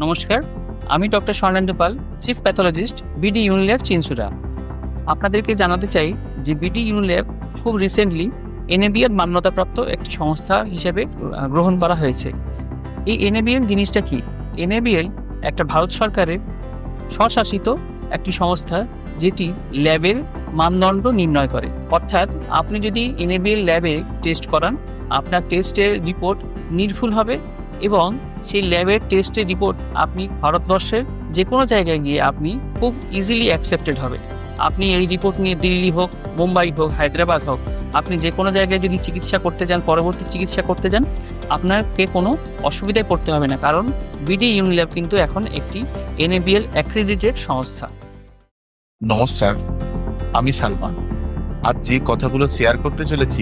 নমস্কার, আমি ডক্টর স্বর্ণেন্দু পাল, chief pathologist, BD ইউনিল্যাব, Chinsurah. আপনাদেরকে জানাতে চাই যে বিডি ইউনিল্যাব খুব রিসেন্টলি এনএবিএল মান্যতাপ্রাপ্ত একটি সংস্থা হিসেবে গ্রহণ করা হয়েছে। এই এনএবিএল জিনিসটা কি? এনএবিএল একটা ভারত সরকারের স্বশাসিত একটি সংস্থা, যেটি ল্যাবের মানদণ্ড নির্ণয় করে। অর্থাৎ আপনি যদি এনএবিএল ল্যাবে টেস্ট করান, আপনার টেস্টের রিপোর্ট নির্ভুল হবে এবং সেই ল্যাবের টেস্টের রিপোর্ট আপনি ভারতবর্ষের যে কোনো জায়গায় গিয়ে আপনি খুব ইজিলি অ্যাকসেপ্টেড হবে। আপনি এই রিপোর্ট নিয়ে দিল্লি হোক, মুম্বাই হোক, হায়দ্রাবাদ হোক, আপনি যে কোনো জায়গায় যদি চিকিৎসা করতে যান, পরবর্তী চিকিৎসা করতে যান, আপনাকে কোনো অসুবিধায় পড়তে হবে না, কারণ বিডি ইউনিল্যাব কিন্তু এখন একটি এনএবিএল অ্যাক্রিডিটেড সংস্থা। নমস্কার, আমি সালমান। আজ যে কথাগুলো শেয়ার করতে চলেছি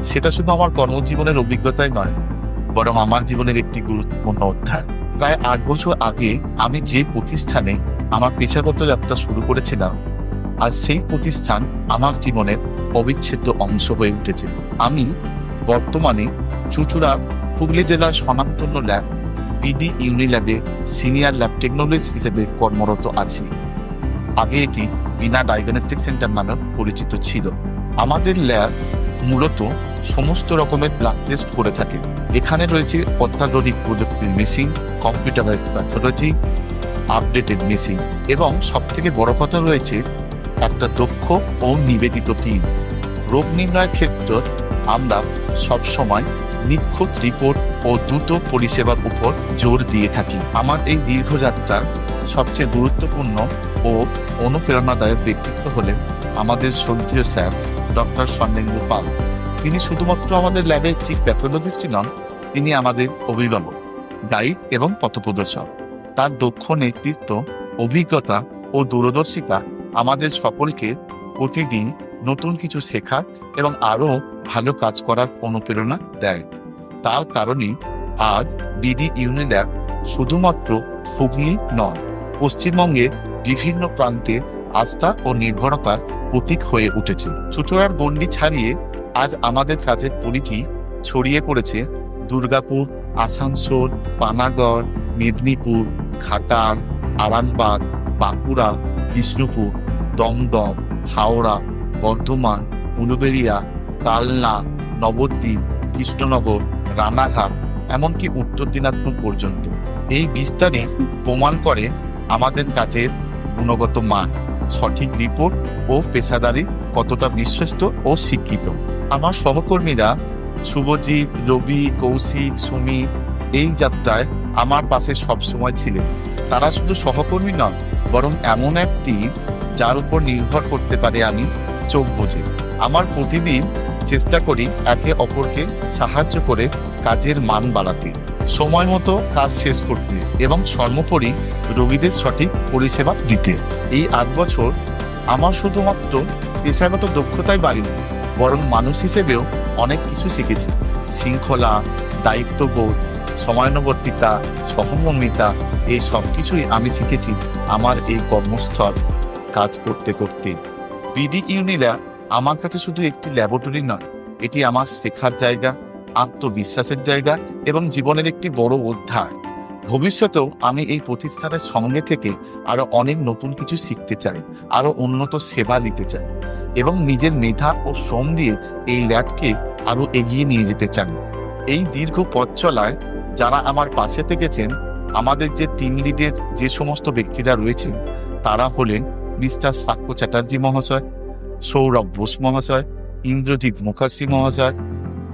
সেটা শুধু আমার কর্মজীবনের অভিজ্ঞতাই নয়, বরং আমার জীবনের একটি গুরুত্বপূর্ণ অধ্যায়। প্রায় 8 বছর আগে আমি যে প্রতিষ্ঠানে আমার পেশাগত যাত্রা শুরু করেছিলাম, আজ সেই প্রতিষ্ঠান আমার জীবনের অবিচ্ছেদ্য অংশ হয়ে উঠেছে। আমি বর্তমানে চুঁচুড়া, হুগলি জেলার স্বনামধন্য ল্যাব বিডি ইউনিল্যাবে সিনিয়র ল্যাব টেকনোলজিস্ট হিসেবে কর্মরত আছি। আগে এটি বিনা ডায়াগনস্টিক সেন্টার নামে পরিচিত ছিল। আমাদের ল্যাব মূলত সমস্ত রকমের ব্লাড টেস্ট করে থাকে। এখানে রয়েছে অত্যাধুনিক প্রযুক্তির machine, computerised pathology, updated machine এবং সবথেকে বড় কথা রয়েছে একটা দক্ষ ও নিবেদিত টিম। রোগ নির্ণয়ের ক্ষেত্রে আমরা সবসময় নিখুঁত রিপোর্ট ও দ্রুত পরিষেবার উপর জোর দিয়ে থাকি। আমার এই দীর্ঘযাত্রার সবচেয়ে গুরুত্বপূর্ণ ও অনুপ্রেরণাদায়ক ব্যক্তিত্ব হলেন আমাদের শ্রদ্ধেয় স্যার ডক্টর স্বর্ণেন্দু পাল। তিনি শুধুমাত্র আমাদের ল্যাবের চিফ প্যাথোলজিস্টই নন, তিনি আমাদের অভিভাবক, গাইড এবং পথপ্রদর্শক। তার দক্ষ নেতৃত্ব, অভিজ্ঞতা ও দূরদর্শিতা আমাদের সকলকে প্রতিদিন নতুন কিছু শেখার এবং আরও ভালো কাজ করার অনুপ্রেরণা দেয়। তার কারণেই আজ বিডি ইউনিল্যাব শুধুমাত্র হুগলি নয়, পশ্চিমবঙ্গের বিভিন্ন প্রান্তে আস্থা ও নির্ভরতার প্রতীক হয়ে উঠেছে। চুঁচুড়ার গণ্ডি ছাড়িয়ে আজ আমাদের কাজের পরিধি ছড়িয়ে পড়েছে দুর্গাপুর, আসানসোল, পানাগড়, মেদিনীপুর, ঘাটাল, আরামবাগ, বাঁকুড়া, বিষ্ণুপুর, দমদম, হাওড়া, বর্ধমান, উলুবেড়িয়া, কালনা, নবদ্বীপ, কৃষ্ণনগর, রানাঘাট, এমনকি উত্তর দিনাজপুর পর্যন্ত। এই বিস্তারে প্রমাণ করে আমাদের কাজের গুণগত মান, সঠিক রিপোর্ট ও পেশাদারি কতটা বিশ্বস্ত ও স্বীকৃত। আমার সহকর্মীরা শুভজিৎ, রবি, কৌশিক, সুমিত এই যাত্রায় আমার পাশে সবসময় ছিলেন। তারা শুধু সহকর্মী নন, বরং এমন একটি যার উপর নির্ভর করতে পারে আমি চোখ বুজে। আমার প্রতিদিন চেষ্টা করি একে অপরকে সাহায্য করে কাজের মান বাড়াতে, সময় মতো কাজ শেষ করতে এবং সর্বোপরি রোগীদের সঠিক পরিষেবা দিতে। এই 8 বছর আমার শুধুমাত্র পেশাগত দক্ষতাই বাড়েনি, বরং মানুষ হিসেবেও অনেক কিছু শিখেছি। শৃঙ্খলা, দায়িত্ববোধ, সময়ানুবর্তিতা, সহমর্মিতা, এই সব কিছুই আমি শিখেছি আমার এই কর্মস্থল কাজ করতে করতে। বিডি ইউনিল্যাব আমার কাছে শুধু একটি ল্যাবরেটরি নয়, এটি আমার শেখার জায়গা, আত্মবিশ্বাসের জায়গা এবং জীবনের একটি বড় অধ্যায়। ভবিষ্যতেও আমি এই প্রতিষ্ঠানের সঙ্গে থেকে আরো অনেক নতুন কিছু শিখতে চাই, আরো উন্নত সেবা দিতে চাই এবং নিজের মেধা ও শ্রম দিয়ে এই ল্যাবকে আরো এগিয়ে নিয়ে যেতে চাই। এই দীর্ঘ পথ চলায় যারা আমার পাশে থেকেছেন, আমাদের যে টিম লিডের যে সমস্ত ব্যক্তিরা রয়েছেন, তারা হলেন মিস্টার সাক্ষ্য চ্যাটার্জি মহাশয়, সৌরভ বোস মহাশয়, ইন্দ্রজিৎ মুখার্জি মহাশয়,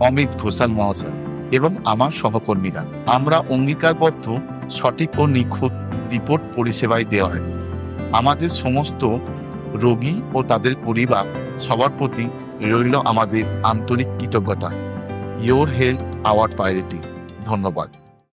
অমিত ঘোষাল মহাশয় এবং আমার সহকর্মীরা। আমরা অঙ্গীকারবদ্ধ সঠিক ও নিখুঁত রিপোর্ট পরিষেবায় দেওয়া হয়। আমাদের সমস্ত রোগী ও তাদের পরিবার সবার প্রতি রইল আমাদের আন্তরিক কৃতজ্ঞতা। Your health hour priority. ধন্যবাদ।